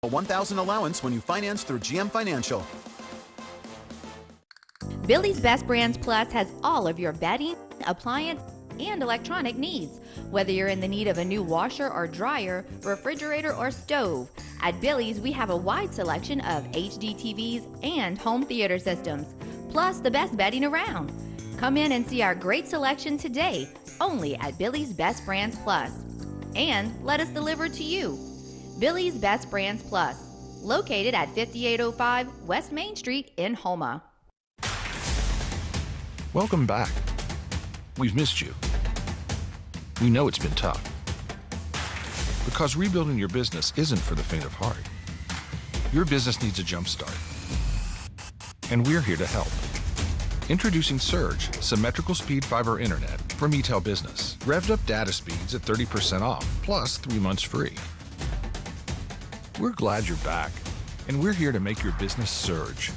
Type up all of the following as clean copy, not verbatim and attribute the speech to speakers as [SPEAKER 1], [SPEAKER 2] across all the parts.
[SPEAKER 1] A $1,000 allowance when you finance through GM Financial.
[SPEAKER 2] Billy's Best Brands Plus has all of your bedding, appliance, and electronic needs. Whether you're in the need of a new washer or dryer, refrigerator or stove, at Billy's we have a wide selection of HD TVs and home theater systems, plus the best bedding around. Come in and see our great selection today, only at Billy's Best Brands Plus. And let us deliver to you. Billy's Best Brands Plus, located at 5805 West Main Street in Houma.
[SPEAKER 3] Welcome back. We've missed you. We know it's been tough. Because rebuilding your business isn't for the faint of heart. Your business needs a jump start. And we're here to help. Introducing Surge, symmetrical speed fiber internet from eTel Business. Revved up data speeds at 30% off, plus 3 months free. We're glad you're back, and we're here to make your business surge.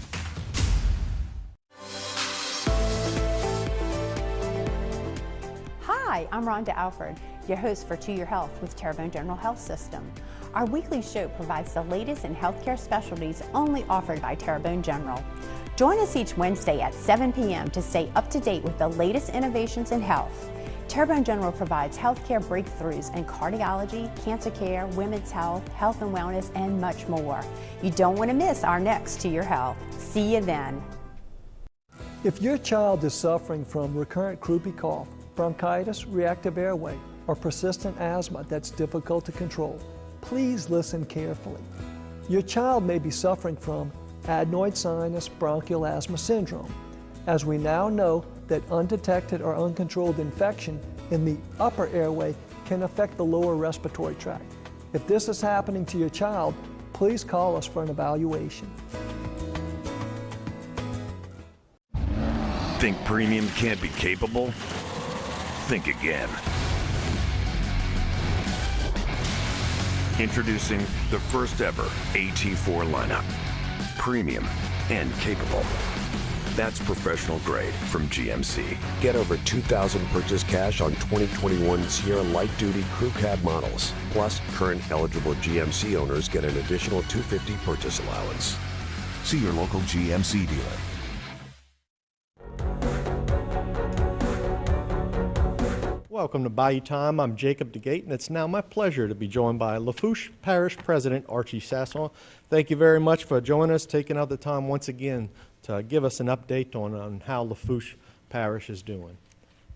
[SPEAKER 4] Hi, I'm Rhonda Alford, your host for To Your Health with Terrebonne General Health System. Our weekly show provides the latest in healthcare specialties only offered by Terrebonne General. Join us each Wednesday at 7 p.m. to stay up to date with the latest innovations in health. Terrebonne General provides healthcare breakthroughs in cardiology, cancer care, women's health, health and wellness, and much more. You don't want to miss our next To Your Health. See you then.
[SPEAKER 5] If your child is suffering from recurrent croupy cough, bronchitis, reactive airway, or persistent asthma that's difficult to control, please listen carefully. Your child may be suffering from adenoid sinus bronchial asthma syndrome, as we now know that undetected or uncontrolled infection in the upper airway can affect the lower respiratory tract. If this is happening to your child, please call us for an evaluation.
[SPEAKER 6] Think premium can't be capable? Think again. Introducing the first ever AT4 lineup. Premium and capable. That's professional grade from GMC.
[SPEAKER 7] Get over $2,000 purchase cash on 2021 Sierra light duty crew cab models. Plus, current eligible GMC owners get an additional $250 purchase allowance.
[SPEAKER 3] See your local GMC dealer.
[SPEAKER 8] Welcome to Bayou Time. I'm Jacob DeGate, and it's now my pleasure to be joined by Lafourche Parish President Archie Sasson. Thank you very much for joining us, taking out the time once again to give us an update on how Lafourche Parish is doing.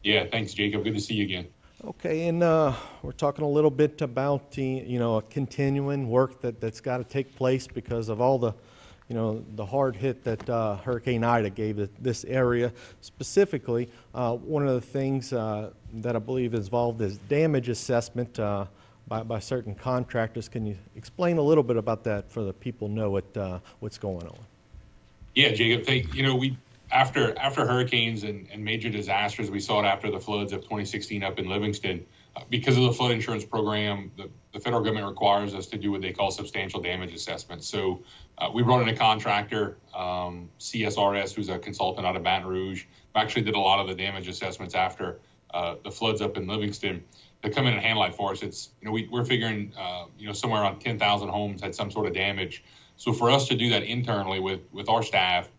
[SPEAKER 9] Yeah, thanks, Jacob. Good to see you again.
[SPEAKER 8] Okay, and we're talking a little bit about the continuing work that's got to take place because of all the the hard hit that Hurricane Ida gave this area. Specifically, one of the things that I believe is involved is damage assessment by certain contractors. Can you explain a little bit about that for the people know what's going on?
[SPEAKER 9] Yeah, Jacob. We after hurricanes and major disasters, we saw it after the floods of 2016 up in Livingston. Because of the flood insurance program, the federal government requires us to do what they call substantial damage assessment. So we brought in a contractor, CSRS, who's a consultant out of Baton Rouge, who actually did a lot of the damage assessments after the floods up in Livingston, to come in and handle it for us. It's we're figuring somewhere around 10,000 homes had some sort of damage. So for us to do that internally with our staff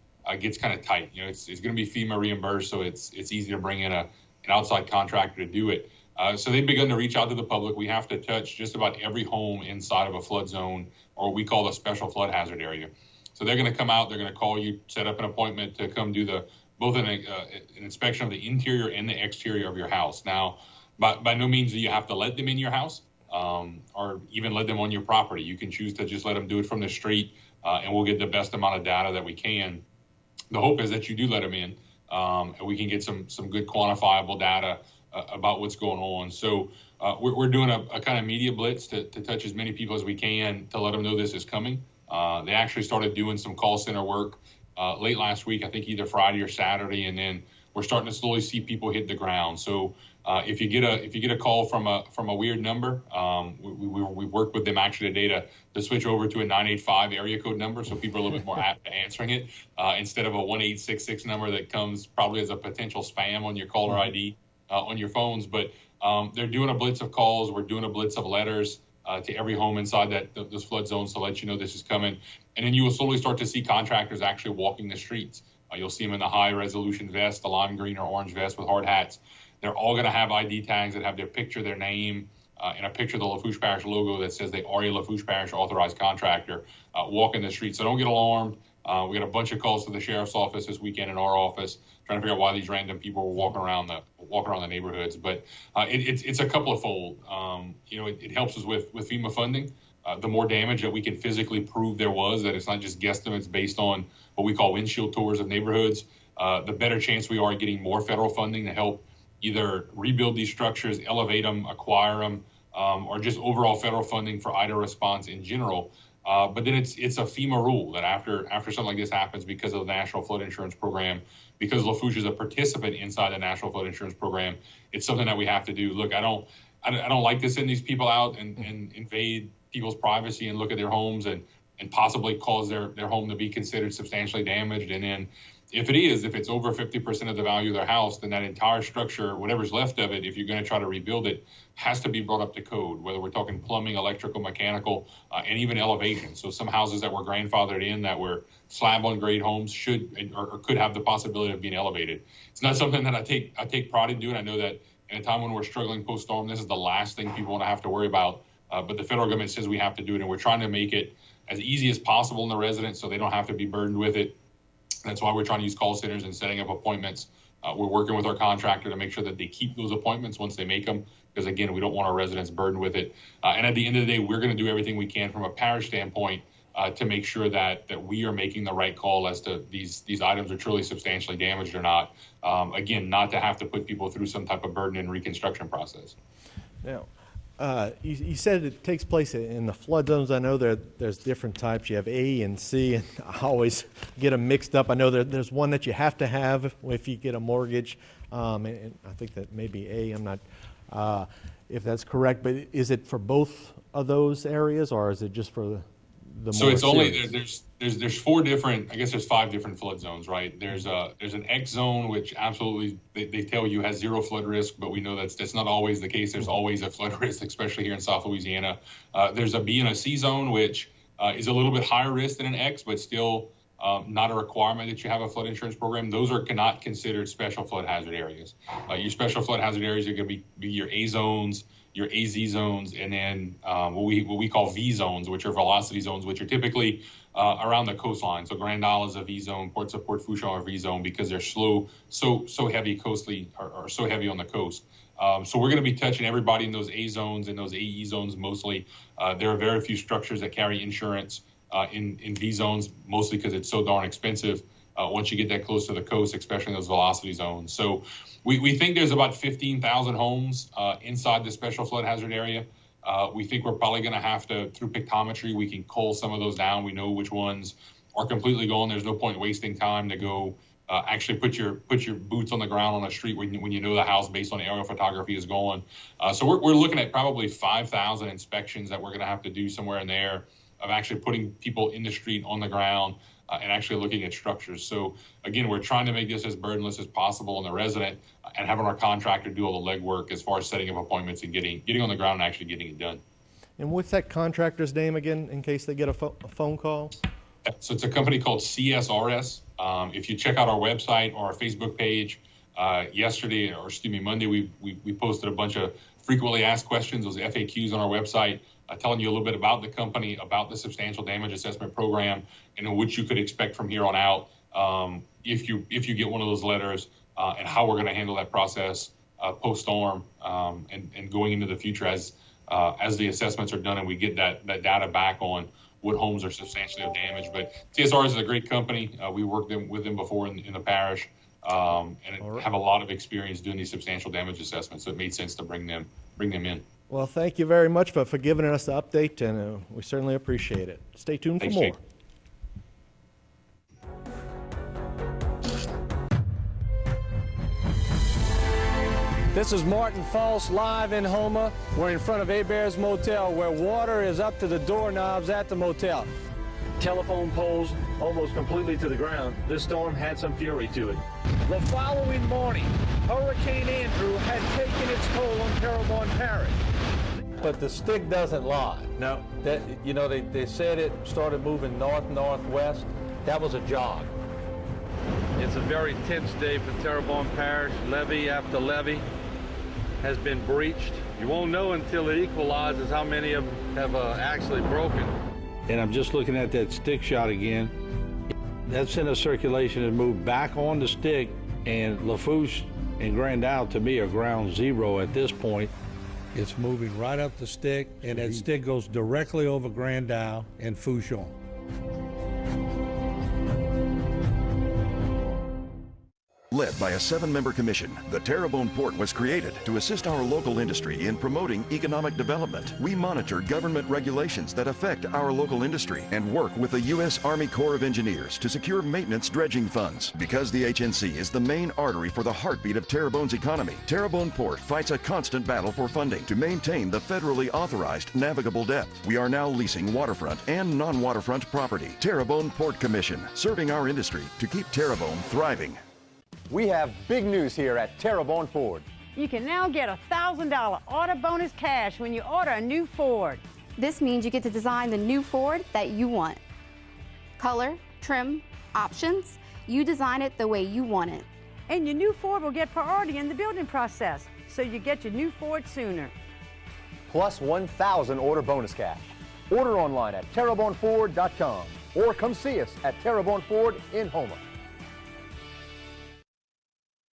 [SPEAKER 9] gets kind of tight. It's going to be FEMA reimbursed, so it's easy to bring in an outside contractor to do it. So they've begun to reach out to the public. We have to touch just about every home inside of a flood zone, or what we call the special flood hazard area. So they're going to come out, they're going to call you, set up an appointment to come do both an inspection of the interior and the exterior of your house. Now, by no means do you have to let them in your house or even let them on your property. You can choose to just let them do it from the street, and we'll get the best amount of data that we can. The hope is that you do let them in, and we can get some good quantifiable data about what's going on. So we're doing a kind of media blitz to touch as many people as we can to let them know this is coming. They actually started doing some call center work late last week, I think either Friday or Saturday, and then we're starting to slowly see people hit the ground. So if you get a call from a weird number, we worked with them actually today to switch over to a 985 area code number, so people are a little bit more apt to answering it instead of a 1866 number that comes probably as a potential spam on your caller ID on your phones. But they're doing a blitz of calls. We're doing a blitz of letters. to every home inside those flood zones to let you know this is coming. And then you will slowly start to see contractors actually walking the streets. You'll see them in the high resolution vest, the lime green or orange vest with hard hats. They're all going to have ID tags that have their picture, their name, and a picture of the Lafourche Parish logo that says they are a Lafourche Parish authorized contractor walking the street. So don't get alarmed. We got a bunch of calls to the sheriff's office this weekend in our office trying to figure out why these random people were walking around the neighborhoods. But it's a couple of fold. It helps us with FEMA funding. The more damage that we can physically prove there was, that it's not just guesstimates based on what we call windshield tours of neighborhoods, the better chance we are at getting more federal funding to help either rebuild these structures, elevate them, acquire them, or just overall federal funding for IDA response in general. But then it's a FEMA rule that after something like this happens, because of the National Flood Insurance Program, because Lafourche is a participant inside the National Flood Insurance Program, it's something that we have to do. Look, I don't like to send these people out and invade people's privacy and look at their homes and possibly cause their home to be considered substantially damaged. And then if it's over 50% of the value of their house, then that entire structure, whatever's left of it, if you're going to try to rebuild it, has to be brought up to code, whether we're talking plumbing, electrical, mechanical, and even elevation. So some houses that were grandfathered in that were slab on grade homes should or could have the possibility of being elevated. It's not something that I take pride in doing. I know that in a time when we're struggling post-storm, this is the last thing people want to have to worry about. But the federal government says we have to do it, and we're trying to make it as easy as possible in the residents so they don't have to be burdened with it. That's why we're trying to use call centers and setting up appointments. We're working with our contractor to make sure that they keep those appointments once they make them, because, again, we don't want our residents burdened with it. And at the end of the day, we're going to do everything we can from a parish standpoint to make sure that we are making the right call as to these items are truly substantially damaged or not. Again, not to have to put people through some type of burden and reconstruction process.
[SPEAKER 8] Now, you said it takes place in the flood zones. I know there's different types. You have A and C, and I always get them mixed up. I know there's one that you have to have if you get a mortgage, and I think that may be A. I'm not if that's correct, but is it for both of those areas, or is it just for the
[SPEAKER 9] so
[SPEAKER 8] more
[SPEAKER 9] it's
[SPEAKER 8] serious?
[SPEAKER 9] only there's 4 different, I guess there's 5 different flood zones, right? There's an X zone, which absolutely they tell you has 0 flood risk, but we know that's not always the case. There's always a flood risk, especially here in South Louisiana. There's a B and a C zone, which is a little bit higher risk than an X, but still not a requirement that you have a flood insurance program. Those are not considered special flood hazard areas. Your special flood hazard areas are going to be your A zones, your AZ zones, and then what we call V zones, which are velocity zones, which are typically around the coastline. So Grand Isle is a V zone, Ports of Port Fourchon are a V zone because they're so heavy coastally or so heavy on the coast. So we're going to be touching everybody in those A zones and those AE zones mostly. There are very few structures that carry insurance in V zones, mostly because it's so darn expensive once you get that close to the coast, especially in those velocity zones. So we think there's about 15,000 homes inside the special flood hazard area. We think we're probably going to have to, through pictometry, we can cull some of those down. We know which ones are completely gone. There's no point wasting time to go actually put your boots on the ground on a street when you know the house based on the aerial photography is gone. So we're looking at probably 5,000 inspections that we're going to have to do somewhere in there of actually putting people in the street on the ground and actually looking at structures. So again, we're trying to make this as burdenless as possible on the resident and having our contractor do all the legwork as far as setting up appointments and getting on the ground and actually getting it done.
[SPEAKER 8] And what's that contractor's name again, in case they get a phone call?
[SPEAKER 9] So it's a company called CSRS. If you check out our website or our Facebook page, Monday, we posted a bunch of frequently asked questions, those FAQs on our website, telling you a little bit about the company, about the substantial damage assessment program, and what you could expect from here on out if you get one of those letters, and how we're going to handle that process post-storm and going into the future as the assessments are done and we get that data back on what homes are substantially damaged. But CSRS is a great company. We worked with them before in the parish and have a lot of experience doing these substantial damage assessments, so it made sense to bring them in.
[SPEAKER 8] Well, thank you very much for giving us the update, and we certainly appreciate it. Stay tuned for more.
[SPEAKER 9] Jake.
[SPEAKER 10] This is Martin False live in Houma. We're in front of Hebert's Motel, where water is up to the doorknobs at the motel.
[SPEAKER 11] Telephone poles almost completely to the ground. This storm had some fury to it.
[SPEAKER 10] The following morning, Hurricane Andrew had taken its toll on Terrebonne Parish. but the stick doesn't lie.
[SPEAKER 8] No.
[SPEAKER 10] That, you know, they said it started moving north-northwest. That was a jog. It's a very tense day for Terrebonne Parish. Levee after levee has been breached. You won't know until it equalizes how many of them have actually broken. And I'm just looking at that stick shot again. That center circulation has moved back on the stick, and Lafourche and Grand Isle to me are ground zero at this point. It's moving right up the stick, and that stick goes directly over Grand Isle and Fouchon.
[SPEAKER 6] Led by a 7-member commission, the Terrebonne Port was created to assist our local industry in promoting economic development. We monitor government regulations that affect our local industry and work with the U.S. Army Corps of Engineers to secure maintenance dredging funds. Because the HNC is the main artery for the heartbeat of Terrebonne's economy, Terrebonne Port fights a constant battle for funding to maintain the federally authorized navigable depth. We are now leasing waterfront and non-waterfront property. Terrebonne Port Commission, serving our industry to keep Terrebonne thriving.
[SPEAKER 12] We have big news here at Terrebonne Ford.
[SPEAKER 13] You can now get a $1,000 auto bonus cash when you order a new Ford.
[SPEAKER 14] This means you get to design the new Ford that you want. Color, trim, options, you design it the way you want it.
[SPEAKER 13] And your new Ford will get priority in the building process, so you get your new Ford sooner.
[SPEAKER 12] Plus 1,000 order bonus cash. Order online at terrebonneford.com or come see us at Terrebonne Ford in Houma.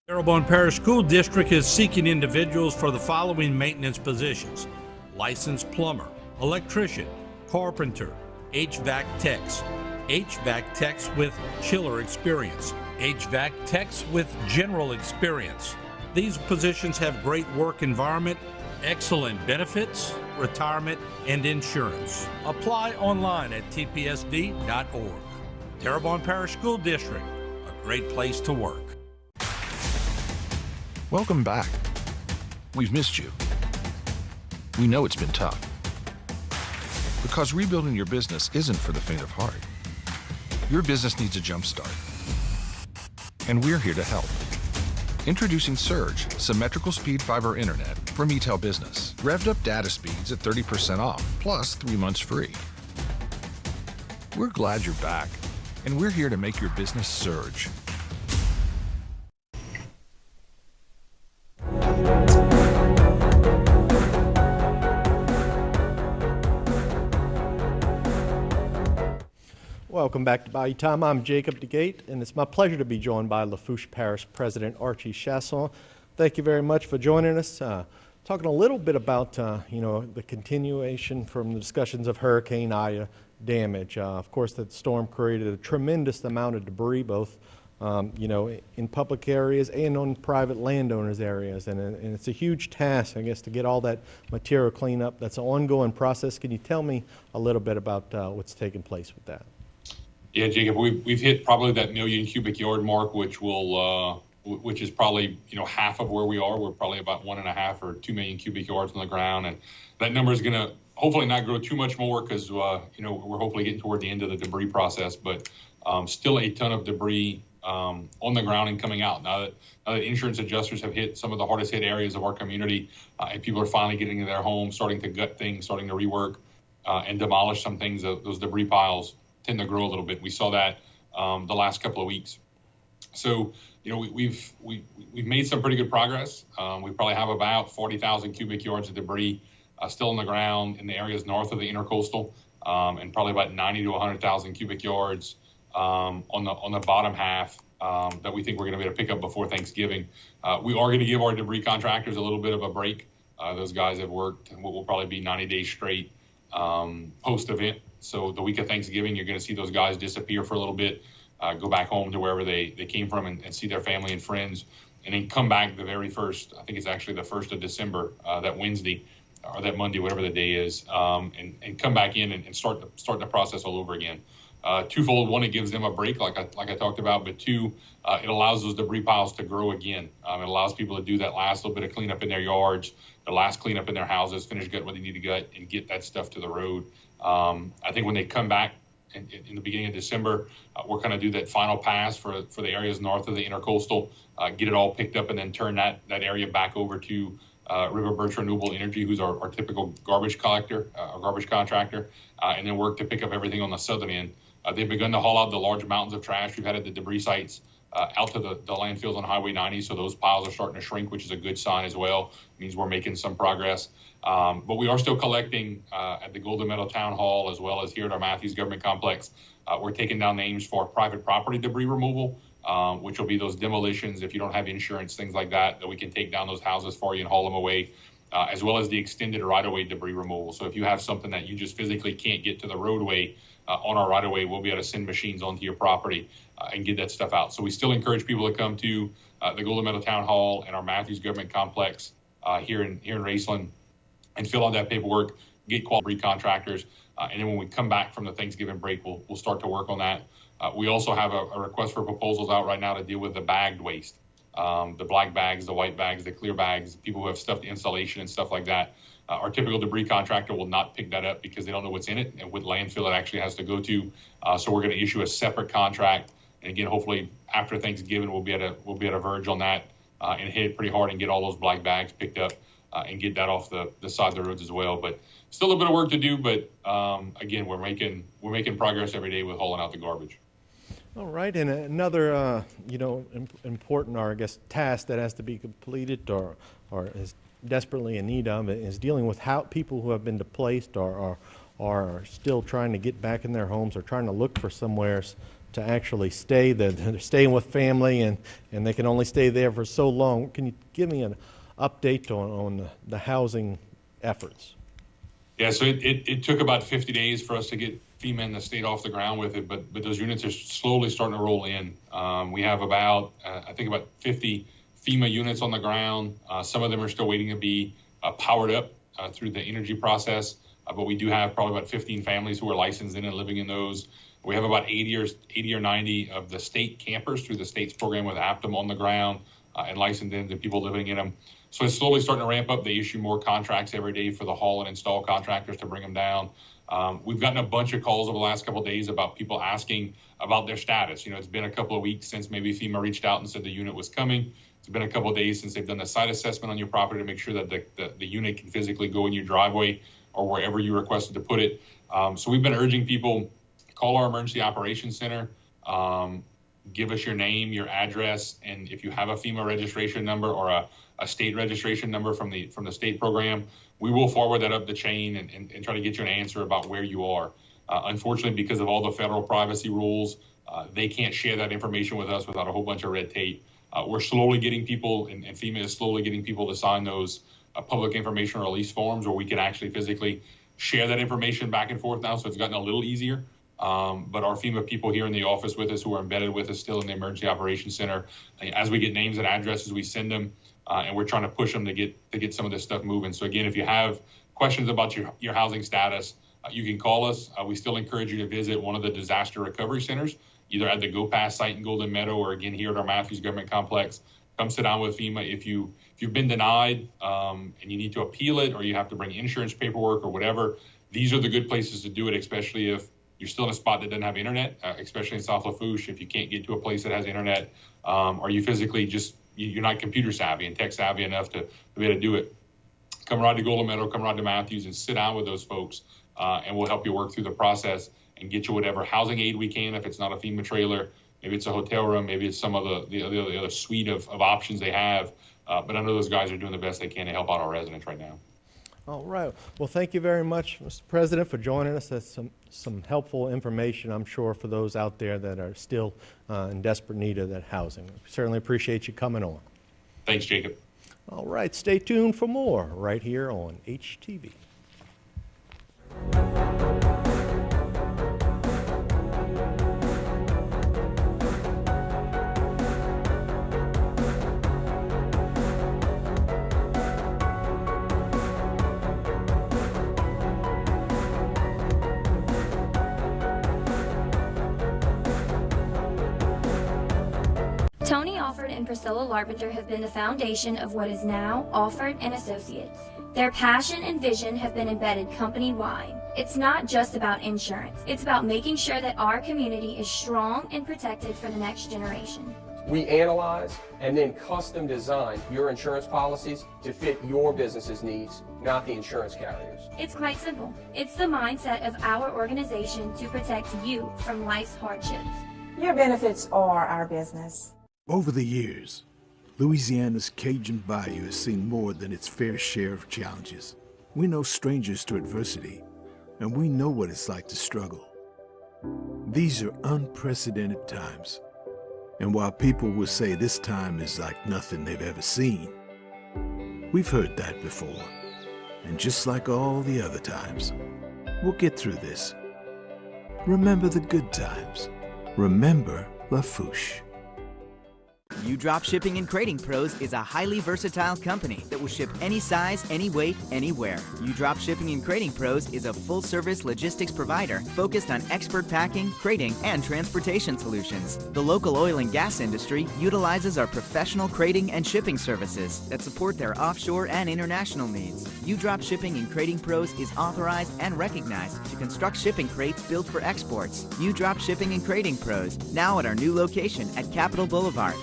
[SPEAKER 15] Terrebonne Parish School District is seeking individuals for the following maintenance positions: licensed plumber, electrician, carpenter, HVAC techs, HVAC techs with chiller experience, HVAC techs with general experience. These positions have great work environment, excellent benefits, retirement, and insurance. Apply online at tpsd.org. Terrebonne Parish School District, a great place to work.
[SPEAKER 3] Welcome back. We've missed you. We know it's been tough. Because rebuilding your business isn't for the faint of heart. Your business needs a jump start. And we're here to help. Introducing Surge, symmetrical speed fiber internet from eTel Business. Revved up data speeds at 30% off, plus 3 months free. We're glad you're back, and we're here to make your business surge.
[SPEAKER 8] Welcome back to Bayou Time. I'm Jacob DeGate, and it's my pleasure to be joined by Lafourche Parish President Archie Chasson. Thank you very much for joining us. Talking a little bit about, the continuation from the discussions of Hurricane Ida damage. Of course, that storm created a tremendous amount of debris, both, in public areas and on private landowners' areas. And it's a huge task, I guess, to get all that material cleaned up. That's an ongoing process. Can you tell me a little bit about what's taking place with that?
[SPEAKER 9] Yeah, Jacob, we've hit probably that 1 million cubic yard mark, which is probably half of where we are. We're probably about 1.5 or 2 million cubic yards on the ground, and that number is going to hopefully not grow too much more because we're hopefully getting toward the end of the debris process. But still a ton of debris on the ground and coming out. Now that insurance adjusters have hit some of the hardest hit areas of our community, and people are finally getting into their homes, starting to gut things, starting to rework and demolish some things. Those debris piles tend to grow a little bit. We saw that the last couple of weeks. So, we've made some pretty good progress. We probably have about 40,000 cubic yards of debris still on the ground in the areas north of the intercoastal, and probably about 90 to 100,000 cubic yards on the bottom half that we think we're going to be able to pick up before Thanksgiving. We are going to give our debris contractors a little bit of a break. Those guys have worked what will probably be 90 days straight post-event. So the week of Thanksgiving, you're going to see those guys disappear for a little bit, go back home to wherever they came from and see their family and friends, and then come back the very first, I think it's actually the 1st of December, that Wednesday or that Monday, whatever the day is, and come back in and start the process all over again. Twofold: one, it gives them a break, like I talked about, but two, it allows those debris piles to grow again. It allows people to do that last little bit of cleanup in their yards, the last cleanup in their houses, finish gut what they need to gut, and get that stuff to the road. I think when they come back in the beginning of December, we're going to do that final pass for the areas north of the intercoastal, get it all picked up, and then turn that area back over to River Birch Renewable Energy, who's our typical garbage collector, our garbage contractor, and then work to pick up everything on the southern end. They've begun to haul out the large mountains of trash we've had at the debris sites out to the landfills on Highway 90, so those piles are starting to shrink, which is a good sign as well. It means we're making some progress. But we are still collecting at the Golden Meadow Town Hall as well as here at our Matthews Government Complex. We're taking down names for private property debris removal, which will be those demolitions, if you don't have insurance, things like that we can take down those houses for you and haul them away, as well as the extended right-of-way debris removal. So if you have something that you just physically can't get to the roadway on our right-of-way, we'll be able to send machines onto your property and get that stuff out. So we still encourage people to come to the Golden Meadow Town Hall and our Matthews Government Complex here in Raceland and fill out that paperwork, get quality contractors, and then when we come back from the Thanksgiving break, we'll start to work on that. We also have a request for proposals out right now to deal with the bagged waste, the black bags, the white bags, the clear bags, people who have stuff to installation and stuff like that. Our typical debris contractor will not pick that up because they don't know what's in it and what landfill it actually has to go to. So we're going to issue a separate contract. And again, hopefully after Thanksgiving, we'll be at a verge on that and hit it pretty hard and get all those black bags picked up and get that off the side of the roads as well. But still a bit of work to do. But again, we're making progress every day with hauling out the garbage.
[SPEAKER 8] All right, and another important, or I guess, task that has to be completed or is desperately in need of is dealing with how people who have been displaced or are still trying to get back in their homes or trying to look for somewhere to actually stay. They're staying with family and they can only stay there for so long. Can you give me an update on the housing efforts?
[SPEAKER 9] Yeah, so it took about 50 days for us to get FEMA and the state off the ground with it, but those units are slowly starting to roll in. We have about 50 FEMA units on the ground. Some of them are still waiting to be powered up through the energy process, but we do have probably about 15 families who are licensed in and living in those. We have about 80 or 90 of the state campers through the state's program with Aptum on the ground and licensed in, the people living in them. So it's slowly starting to ramp up. They issue more contracts every day for the haul and install contractors to bring them down. We've gotten a bunch of calls over the last couple of days about people asking about their status. It's been a couple of weeks since maybe FEMA reached out and said the unit was coming. It's been a couple of days since they've done the site assessment on your property to make sure that the unit can physically go in your driveway or wherever you requested to put it. So we've been urging people, call our emergency operations center, give us your name, your address, and if you have a FEMA registration number or a state registration number from the state program, we will forward that up the chain and try to get you an answer about where you are. Unfortunately, because of all the federal privacy rules, they can't share that information with us without a whole bunch of red tape. We're slowly getting people, and FEMA is slowly getting people to sign those public information release forms where we can actually physically share that information back and forth now, so it's gotten a little easier. But our FEMA people here in the office with us who are embedded with us still in the Emergency Operations Center, as we get names and addresses, we send them, and we're trying to push them to get some of this stuff moving. So again, if you have questions about your housing status, you can call us. We still encourage you to visit one of the disaster recovery centers, either at the Go Pass site in Golden Meadow or again here at our Matthews Government Complex. Come sit down with FEMA. If you've been denied and you need to appeal it, or you have to bring insurance paperwork or whatever, these are the good places to do it, especially if you're still in a spot that doesn't have internet, especially in South Lafourche. If you can't get to a place that has internet, or you physically you're not computer savvy and tech savvy enough to be able to do it, come right to Golden Meadow, come right to Matthews and sit down with those folks, and we'll help you work through the process and get you whatever housing aid we can. If it's not a FEMA trailer, maybe it's a hotel room, maybe it's some of the other suite of options they have. But I know those guys are doing the best they can to help out our residents right now.
[SPEAKER 8] All right. Well, thank you very much, Mr. President, for joining us. That's some helpful information, I'm sure, for those out there that are still in desperate need of that housing. We certainly appreciate you coming on.
[SPEAKER 9] Thanks, Jacob.
[SPEAKER 8] All right. Stay tuned for more right here on HTV.
[SPEAKER 16] Tony Alford and Priscilla Larbinger have been the foundation of what is now Alford & Associates. Their passion and vision have been embedded company-wide. It's not just about insurance. It's about making sure that our community is strong and protected for the next generation.
[SPEAKER 17] We analyze and then custom design your insurance policies to fit your business's needs, not the insurance carriers.
[SPEAKER 16] It's quite simple. It's the mindset of our organization to protect you from life's hardships.
[SPEAKER 18] Your benefits are our business.
[SPEAKER 19] Over the years, Louisiana's Cajun Bayou has seen more than its fair share of challenges. We're no strangers to adversity, and we know what it's like to struggle. These are unprecedented times. And while people will say this time is like nothing they've ever seen, we've heard that before. And just like all the other times, we'll get through this. Remember the good times. Remember Lafouche.
[SPEAKER 20] U-Drop Shipping and Crating Pros is a highly versatile company that will ship any size, any weight, anywhere. U-Drop Shipping and Crating Pros is a full-service logistics provider focused on expert packing, crating, and transportation solutions. The local oil and gas industry utilizes our professional crating and shipping services that support their offshore and international needs. U-Drop Shipping and Crating Pros is authorized and recognized to construct shipping crates built for exports. U-Drop Shipping and Crating Pros, now at our new location at Capitol Boulevard.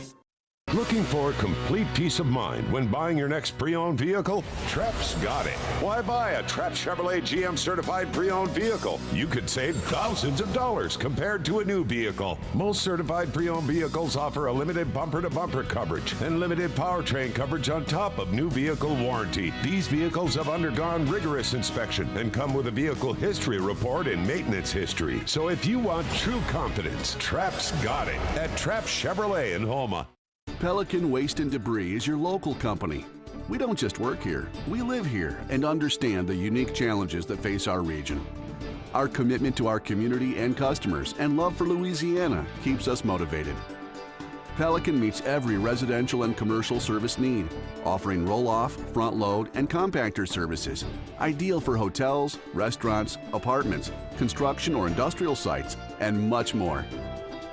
[SPEAKER 21] Looking for complete peace of mind when buying your next pre-owned vehicle? Trep's got it. Why buy a Trep Chevrolet GM certified pre-owned vehicle? You could save thousands of dollars compared to a new vehicle. Most certified pre-owned vehicles offer a limited bumper-to-bumper coverage and limited powertrain coverage on top of new vehicle warranty. These vehicles have undergone rigorous inspection and come with a vehicle history report and maintenance history. So if you want true confidence, Trep's got it at Trep Chevrolet in Houma.
[SPEAKER 22] Pelican Waste and Debris is your local company. We don't just work here, we live here and understand the unique challenges that face our region. Our commitment to our community and customers and love for Louisiana keeps us motivated. Pelican meets every residential and commercial service need, offering roll-off, front-load, and compactor services, ideal for hotels, restaurants, apartments, construction or industrial sites, and much more.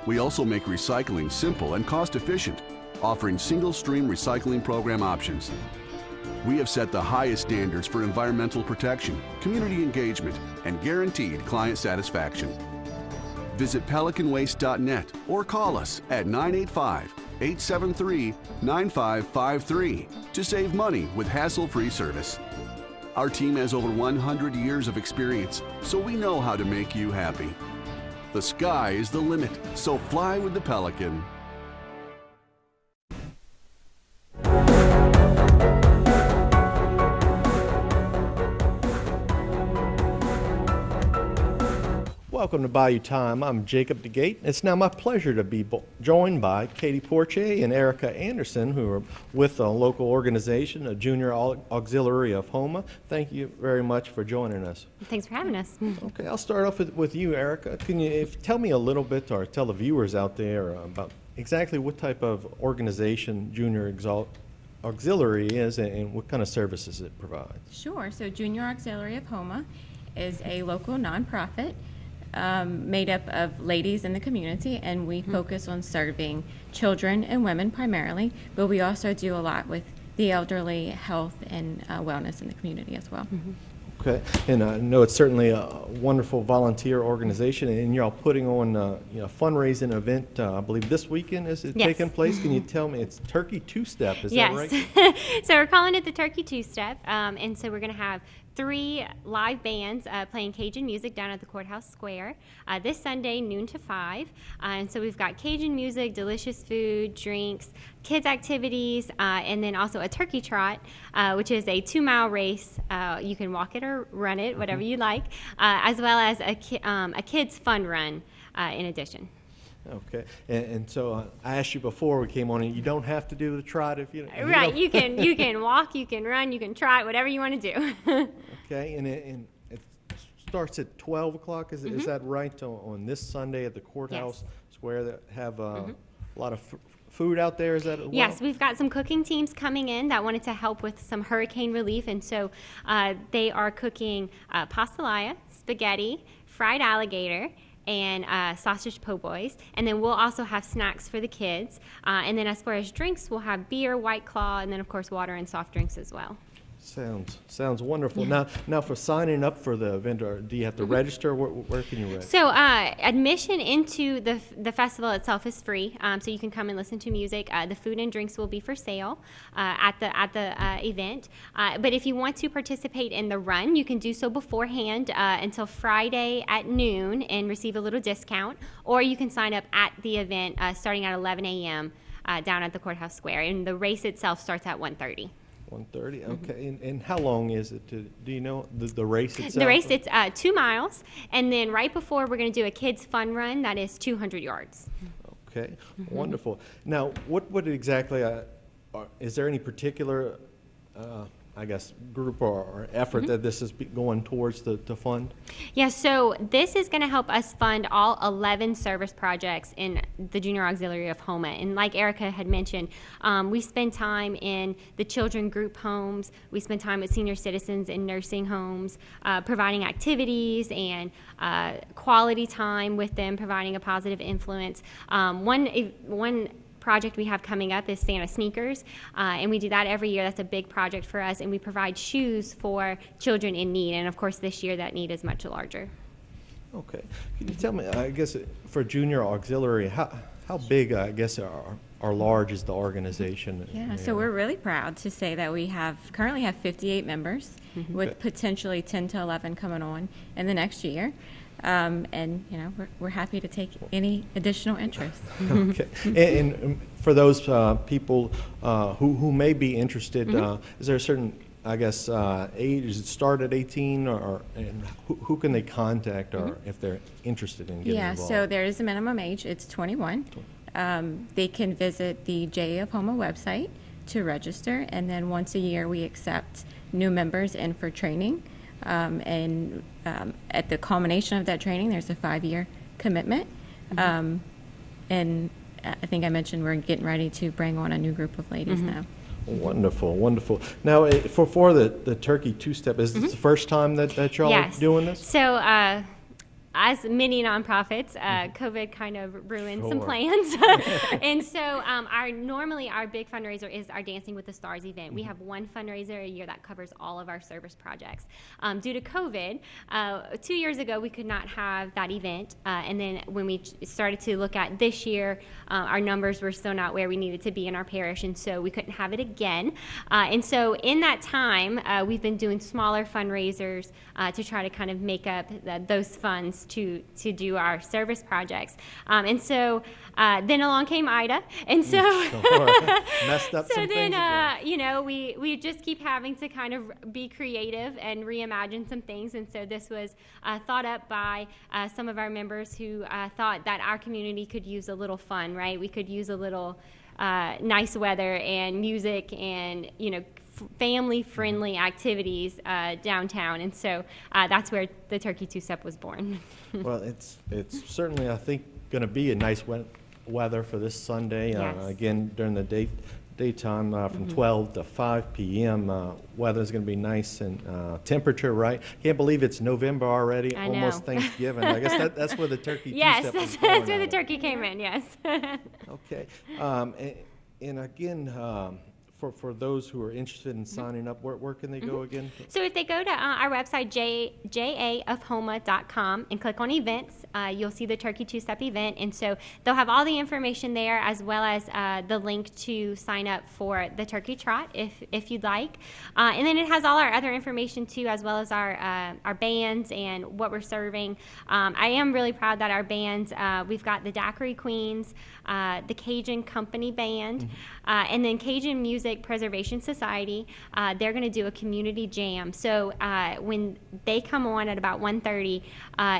[SPEAKER 22] We also make recycling simple and cost-efficient, offering single-stream recycling program options. We have set the highest standards for environmental protection, community engagement, and guaranteed client satisfaction. Visit pelicanwaste.net or call us at 985-873-9553 to save money with hassle-free service. Our team has over 100 years of experience, so we know how to make you happy. The sky is the limit, so fly with the Pelican.
[SPEAKER 8] Welcome to Bayou Time. I'm Jacob DeGate. It's now my pleasure to be joined by Katie Porche and Erica Anderson, who are with a local organization, a junior auxiliary of Houma. Thank you very much for joining us.
[SPEAKER 23] Thanks for having us.
[SPEAKER 8] Okay, I'll start off with you, Erica. Can you tell me a little bit, or tell the viewers out there, about exactly what type of organization Junior Auxiliary is and what kind of services it provides?
[SPEAKER 24] Sure. So Junior Auxiliary of Houma is a local nonprofit made up of ladies in the community, and we focus on serving children and women primarily, but we also do a lot with the elderly, health, and wellness in the community as well.
[SPEAKER 8] Okay, and I know it's certainly a wonderful volunteer organization, and you're all putting on a fundraising event, I believe this weekend is it taking place? Can you tell me? It's Turkey Two-Step, is that right?
[SPEAKER 23] So we're calling it the Turkey Two-Step, and so we're going to have 3 live bands playing Cajun music down at the Courthouse Square this Sunday, noon to 5. And so we've got Cajun music, delicious food, drinks, kids activities, and then also a turkey trot, which is a 2-mile race. You can walk it or run it, whatever you like, as well as a kids fun run in addition.
[SPEAKER 8] Okay, and so I asked you before we came on, and you don't have to do the trot if you.
[SPEAKER 23] Right, you can walk, you can run, you can trot, whatever you want to do.
[SPEAKER 8] Okay, and it starts at 12 o'clock. Is that right on this Sunday at the Courthouse Square? That have a lot of food out there. Is that well?
[SPEAKER 23] Yes, we've got some cooking teams coming in that wanted to help with some hurricane relief, and so they are cooking pastelaya, spaghetti, fried alligator, and sausage po' boys, and then we'll also have snacks for the kids, and then as far as drinks, we'll have beer, White Claw, and then of course water and soft drinks as well.
[SPEAKER 8] Sounds wonderful. Now for signing up for the event, do you have to register? Where can you register?
[SPEAKER 23] So admission into the festival itself is free, so you can come and listen to music. The food and drinks will be for sale at the event. But if you want to participate in the run, you can do so beforehand until Friday at noon and receive a little discount, or you can sign up at the event starting at 11 a.m. Down at the Courthouse Square, and the race itself starts at 1:30.
[SPEAKER 8] 1:30. Okay. And how long is it? Do you know the race itself?
[SPEAKER 23] The race, it's 2 miles, and then right before we're going to do a kids fun run that is 200 yards.
[SPEAKER 8] Okay. Wonderful. Now, what exactly is there any particular I guess, group or effort that this is going towards to fund?
[SPEAKER 23] Yeah, so this is going to help us fund all 11 service projects in the Junior Auxiliary of Houma. And like Erica had mentioned, we spend time in the children group homes. We spend time with senior citizens in nursing homes, providing activities and quality time with them, providing a positive influence. One project we have coming up is Santa Sneakers, and we do that every year. That's a big project for us, and we provide shoes for children in need, and of course this year that need is much larger.
[SPEAKER 8] Okay. Can you tell me, I guess, for Junior Auxiliary, how big, I guess, or large is the organization?
[SPEAKER 24] Yeah, so we're really proud to say that we currently have 58 members, with potentially 10 to 11 coming on in the next year. And you know, we're happy to take any additional interest.
[SPEAKER 8] Okay. And for those people who may be interested, is there a certain, I guess, age? Does it start at 18, and who can they contact, or if they're interested in getting involved?
[SPEAKER 24] So there is a minimum age. It's 21. They can visit the JA of Houma website to register, and then once a year we accept new members in for training. At the culmination of that training, there's a 5-year commitment. And I think I mentioned we're getting ready to bring on a new group of ladies now.
[SPEAKER 8] Wonderful, wonderful. Now, for the Turkey Two-Step, is this the first time that y'all are doing this?
[SPEAKER 23] So, as many nonprofits, COVID kind of ruined some plans. And so normally our big fundraiser is our Dancing with the Stars event. We have one fundraiser a year that covers all of our service projects. Due to COVID, 2 years ago we could not have that event. And then when we started to look at this year, our numbers were still not where we needed to be in our parish, and so we couldn't have it again. And so in that time, we've been doing smaller fundraisers to try to kind of make up those funds to do our service projects. And so then along came Ida, and so
[SPEAKER 8] messed up some things again.
[SPEAKER 23] You know, we just keep having to kind of be creative and reimagine some things. And so this was thought up by some of our members who thought that our community could use a little fun, right? We could use a little nice weather and music and, you know, family-friendly activities downtown, and so that's where the Turkey Two-Step was born.
[SPEAKER 8] Well, it's certainly, I think, going to be a nice weather for this Sunday.
[SPEAKER 23] Yes.
[SPEAKER 8] Again, during the daytime from 12 to 5 p.m. Weather is going to be nice, and temperature right. Can't believe it's November already,
[SPEAKER 23] I
[SPEAKER 8] almost
[SPEAKER 23] know.
[SPEAKER 8] Thanksgiving. I guess that's where the Turkey
[SPEAKER 23] Yes,
[SPEAKER 8] Two-Step was
[SPEAKER 23] that's where the turkey came in, yes.
[SPEAKER 8] Okay. And again, for those who are interested in signing up, where can they go again?
[SPEAKER 23] So if they go to our website, jaofhouma.com, and click on events, you'll see the Turkey Two-Step event. And so they'll have all the information there, as well as the link to sign up for the Turkey Trot if you'd like. And then it has all our other information too, as well as our bands and what we're serving. I am really proud that our bands, we've got the Daiquiri Queens, the Cajun Company Band, and then Cajun Music Preservation Society. They're going to do a community jam. So when they come on at about 1:30,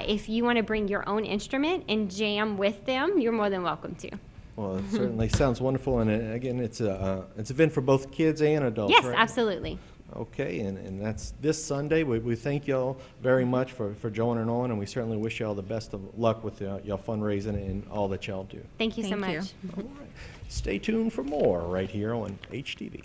[SPEAKER 23] if you want to bring your own instrument and jam with them, you're more than welcome to.
[SPEAKER 8] Well, it certainly sounds wonderful, and again, it's an event for both kids and adults,
[SPEAKER 23] Yes,
[SPEAKER 8] right?
[SPEAKER 23] Absolutely.
[SPEAKER 8] Okay, and that's this Sunday. We thank y'all very much for joining on, and we certainly wish y'all the best of luck with y'all fundraising and all that y'all do.
[SPEAKER 23] Thank you so much.
[SPEAKER 8] All right. Stay tuned for more right here on HTV.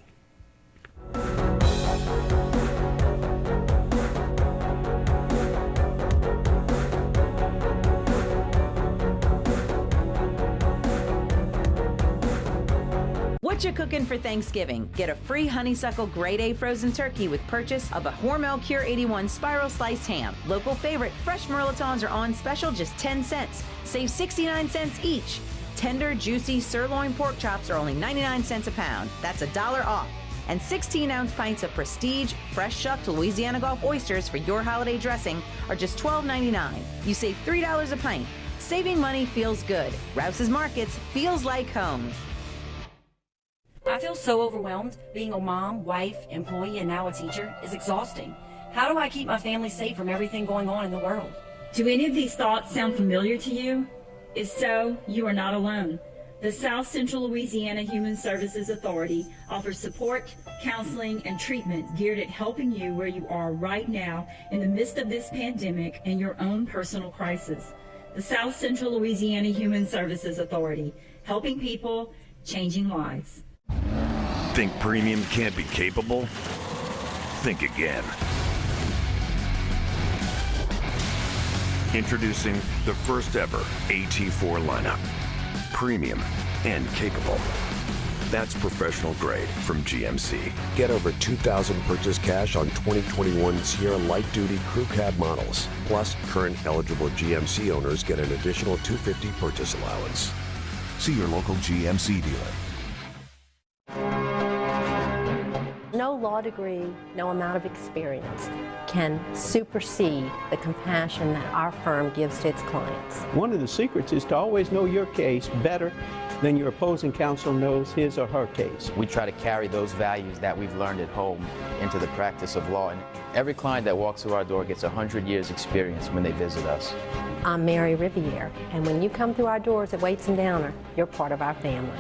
[SPEAKER 1] What you cooking for Thanksgiving? Get a free honeysuckle grade A frozen turkey with purchase of a Hormel Cure 81 spiral sliced ham. Local favorite fresh mirlitons are on special just 10 cents. Save 69 cents each. Tender, juicy sirloin pork chops are only 99 cents a pound. That's $1 off. And 16-ounce pints of Prestige fresh shucked Louisiana Gulf oysters for your holiday dressing are just $12.99. You save $3 a pint. Saving money feels good. Rouse's Markets feels like home.
[SPEAKER 2] I feel so overwhelmed. Being a mom, wife, employee, and now a teacher is exhausting. How do I keep my family safe from everything going on in the world?
[SPEAKER 4] Do any of these thoughts sound familiar to you? If so, you are not alone. The South Central Louisiana Human Services Authority offers support, counseling, and treatment geared at helping you where you are right now in the midst of this pandemic and your own personal crisis. The South Central Louisiana Human Services Authority, helping people, changing lives.
[SPEAKER 5] Think premium can't be capable? Think again. Introducing the first ever AT4 lineup. Premium and capable. That's professional grade from GMC.
[SPEAKER 7] Get over $2,000 purchase cash on 2021 Sierra light duty crew cab models. Plus, current eligible GMC owners get an additional $250 purchase allowance.
[SPEAKER 5] See your local GMC dealer.
[SPEAKER 25] No law degree, no amount of experience can supersede the compassion that our firm gives to its clients.
[SPEAKER 26] One of the secrets is to always know your case better than your opposing counsel knows his or her case.
[SPEAKER 27] We try to carry those values that we've learned at home into the practice of law. And every client that walks through our door gets 100 years experience when they visit us.
[SPEAKER 25] I'm Mary Riviere, and when you come through our doors at Waits and Downer, you're part of our family.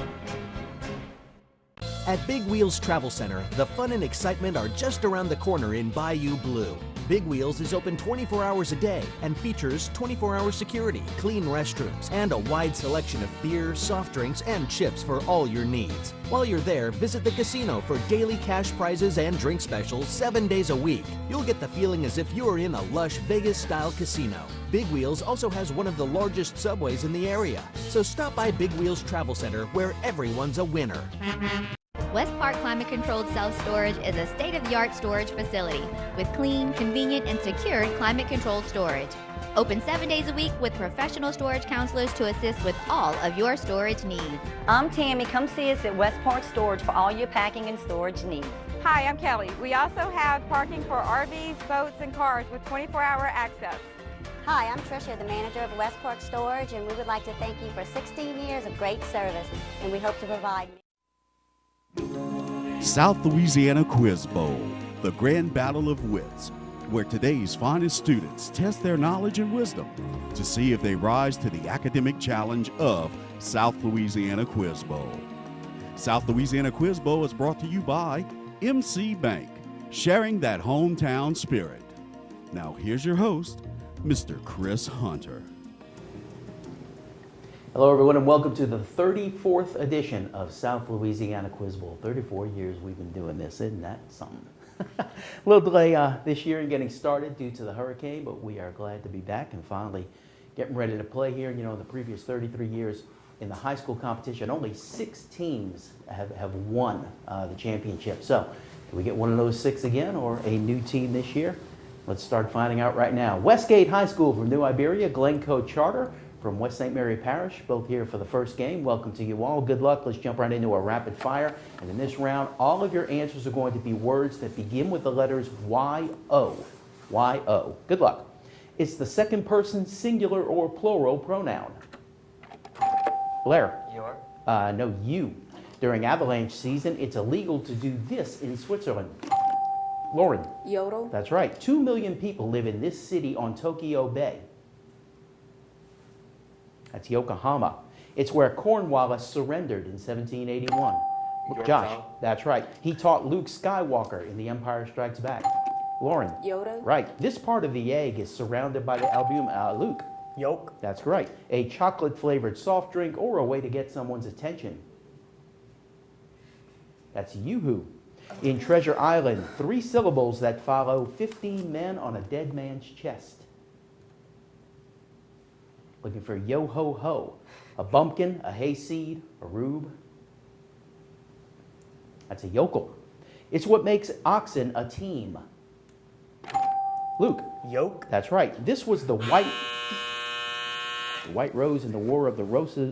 [SPEAKER 28] At Big Wheels Travel Center, the fun and excitement are just around the corner in Bayou Blue. Big Wheels is open 24 hours a day and features 24-hour security, clean restrooms, and a wide selection of beer, soft drinks, and chips for all your needs. While you're there, visit the casino for daily cash prizes and drink specials 7 days a week. You'll get the feeling as if you are in a lush Vegas-style casino. Big Wheels also has one of the largest subways in the area. So stop by Big Wheels Travel Center, where everyone's a winner.
[SPEAKER 29] West Park Climate Controlled Self-Storage is a state-of-the-art storage facility with clean, convenient, and secured climate-controlled storage. Open 7 days a week with professional storage counselors to assist with all of your storage needs.
[SPEAKER 30] I'm Tammy. Come see us at West Park Storage for all your packing and storage needs.
[SPEAKER 31] Hi, I'm Kelly. We also have parking for RVs, boats, and cars with 24-hour access.
[SPEAKER 32] Hi, I'm Tricia, the manager of West Park Storage, and we would like to thank you for 16 years of great service, and we hope to provide
[SPEAKER 33] South Louisiana Quiz Bowl, the grand battle of wits, where today's finest students test their knowledge and wisdom to see if they rise to the academic challenge of South Louisiana Quiz Bowl. South Louisiana Quiz Bowl is brought to you by MC Bank, sharing that hometown spirit. Now here's your host, Mr. Chris Hunter.
[SPEAKER 34] Hello everyone and welcome to the 34th edition of South Louisiana Quiz Bowl. 34 years we've been doing this, isn't that something? A little delay this year in getting started due to the hurricane, but we are glad to be back and finally getting ready to play here. You know, in the previous 33 years in the high school competition, only 6 teams have won the championship. So, do we get one of those 6 again or a new team this year? Let's start finding out right now. Westgate High School from New Iberia, Glencoe Charter from West St. Mary Parish, both here for the first game. Welcome to you all. Good luck. Let's jump right into a rapid fire. And in this round, all of your answers are going to be words that begin with the letters Y-O. Y-O. Good luck. It's the second person singular or plural pronoun. Blair.
[SPEAKER 35] Your.
[SPEAKER 34] No, you. During avalanche season, it's illegal to do this in Switzerland. Lauren.
[SPEAKER 18] Yodel.
[SPEAKER 34] That's right. 2 million people live in this city on Tokyo Bay. That's Yokohama. It's where Cornwallis surrendered in 1781. Josh, that's right. He taught Luke Skywalker in The Empire Strikes Back. Lauren.
[SPEAKER 18] Yoda.
[SPEAKER 34] Right. This part of the egg is surrounded by the albumin. Luke.
[SPEAKER 35] Yolk.
[SPEAKER 34] That's right. A chocolate-flavored soft drink or a way to get someone's attention. That's Yoo-hoo. In Treasure Island, 3 syllables that follow 15 men on a dead man's chest. Looking for yo-ho-ho. A bumpkin, a hayseed, a rube. That's a yokel. It's what makes oxen a team. Luke.
[SPEAKER 3] Yoke?
[SPEAKER 34] That's right. This was the White Rose in the War of the Roses.